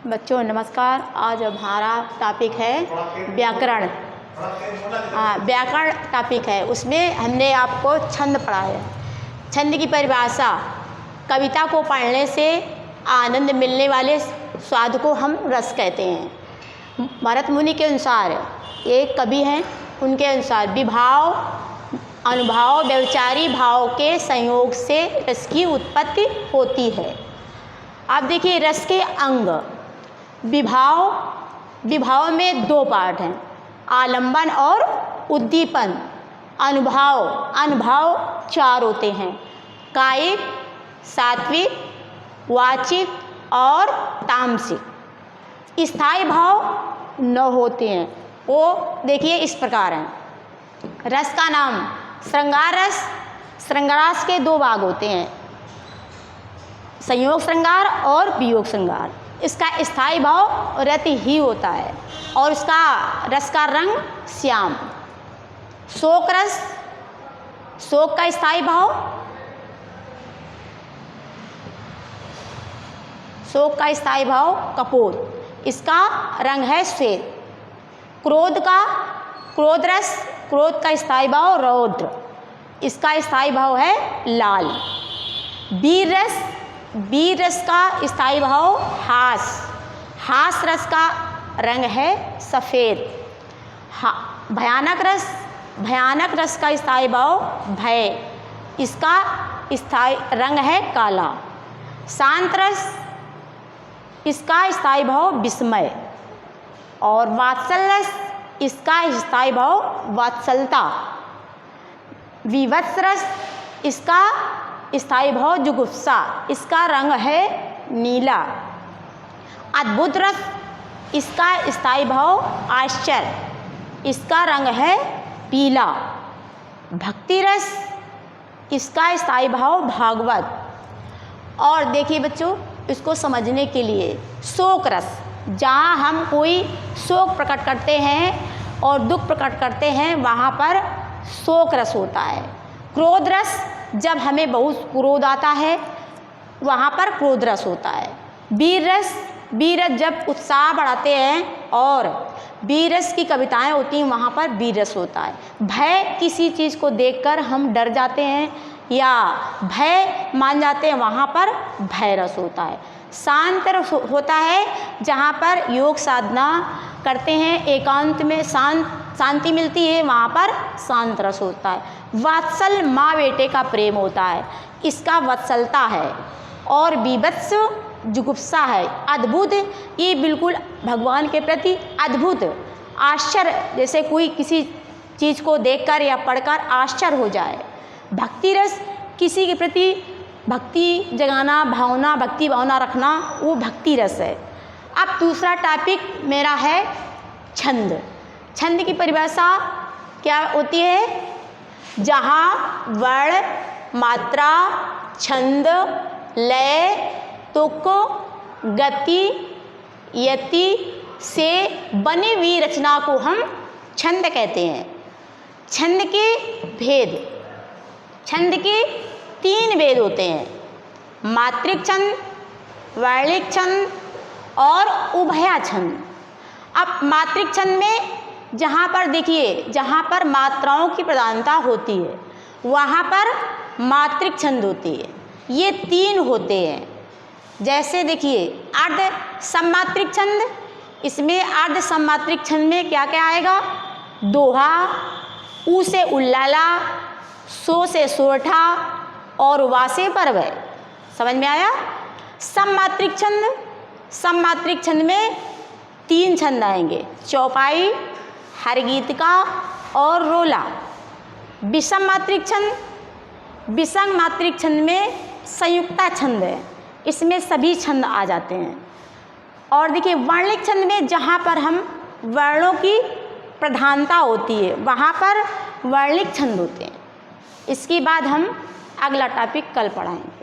बच्चों नमस्कार। आज हमारा टॉपिक है व्याकरण। व्याकरण टॉपिक है, उसमें हमने आपको छंद पढ़ा है। छंद की परिभाषा, कविता को पढ़ने से आनंद मिलने वाले स्वाद को हम रस कहते हैं। भरत मुनि के अनुसार, एक कवि हैं, उनके अनुसार विभाव, अनुभाव, व्यभिचारी भाव के संयोग से रस की उत्पत्ति होती है। आप देखिए रस के अंग, विभाव में दो पार्ट हैं, आलंबन और उद्दीपन। अनुभाव चार होते हैं, कायिक, सात्विक, वाचिक और तामसिक। स्थायी भाव 9 होते हैं, वो देखिए इस प्रकार हैं। रस का नाम श्रृंगार रस। श्रृंगार रस के 2 भाग होते हैं, संयोग श्रृंगार और वियोग श्रृंगार। इसका स्थायी भाव रति ही होता है और इसका रस का रंग श्याम। शोक रस, शोक का स्थायी भाव, शोक का स्थायी भाव कपोल, इसका रंग है श्वेत। क्रोध रस, क्रोध का स्थायी भाव रौद्र, इसका स्थायी भाव है लाल। वीर रस का स्थायी भाव हास रस का रंग है सफ़ेद। भयानक रस का स्थायी भाव भय, इसका स्थायी रंग है काला। शांत रस, इसका स्थायी भाव विस्मय। और वात्सल रस, इसका स्थायी भाव वात्सलता। विभत्स रस, इसका स्थायी भाव जुगुप्सा, इसका रंग है नीला। अद्भुत रस, इसका स्थायी भाव आश्चर्य, इसका रंग है पीला। भक्ति रस, इसका स्थायी भाव भागवत। और देखिए बच्चों, इसको समझने के लिए शोक रस, जहाँ हम कोई शोक प्रकट करते हैं और दुख प्रकट करते हैं, वहाँ पर शोक रस होता है। क्रोध रस, जब हमें बहुत क्रोध आता है, वहाँ पर क्रोध रस होता है। वीर रस, जब उत्साह बढ़ाते हैं और वीर रस की कविताएं होती हैं, वहाँ पर वीर रस होता है। भय, किसी चीज़ को देखकर हम डर जाते हैं या भय मान जाते हैं, वहाँ पर भय रस होता है। शांत रस होता है, जहाँ पर योग साधना करते हैं, एकांत में शांति मिलती है, वहाँ पर शांत रस होता है। वात्सल, माँ बेटे का प्रेम होता है, इसका वत्सलता है। और विभत्स जुगुप्सा है। अद्भुत, ये बिल्कुल भगवान के प्रति अद्भुत आश्चर्य, जैसे कोई किसी चीज़ को देखकर या पढ़कर आश्चर्य हो जाए। भक्ति रस, किसी के प्रति भक्ति जगाना, भक्ति भावना रखना, वो भक्ति रस है। अब दूसरा टॉपिक मेरा है छंद। छंद की परिभाषा क्या होती है? जहाँ वर्ण, मात्रा, छंद, लय, तुक, गति, यति से बनी हुई रचना को हम छंद कहते हैं। छंद के भेद, छंद के 3 भेद होते हैं, मात्रिक छंद, वर्णिक छंद और उभया छंद। अब मात्रिक छंद में जहाँ पर देखिए, जहाँ पर मात्राओं की प्रधानता होती है, वहाँ पर मात्रिक छंद होती है। ये 3 होते हैं। जैसे देखिए अर्ध सममात्रिक छंद, इसमें अर्ध सममात्रिक छंद में क्या क्या आएगा? दोहा, ऊ से उल्लाला, सो से सोरठा और वा से परवय। समझ में आया? सममात्रिक छंद में 3 छंद आएंगे, चौपाई, हरगीतिका और रोला। विषम मात्रिक छंद में संयुक्ता छंद है, इसमें सभी छंद आ जाते हैं। और देखिए वर्णिक छंद में जहाँ पर हम वर्णों की प्रधानता होती है, वहाँ पर वर्णिक छंद होते हैं। इसके बाद हम अगला टॉपिक कल पढ़ाएंगे।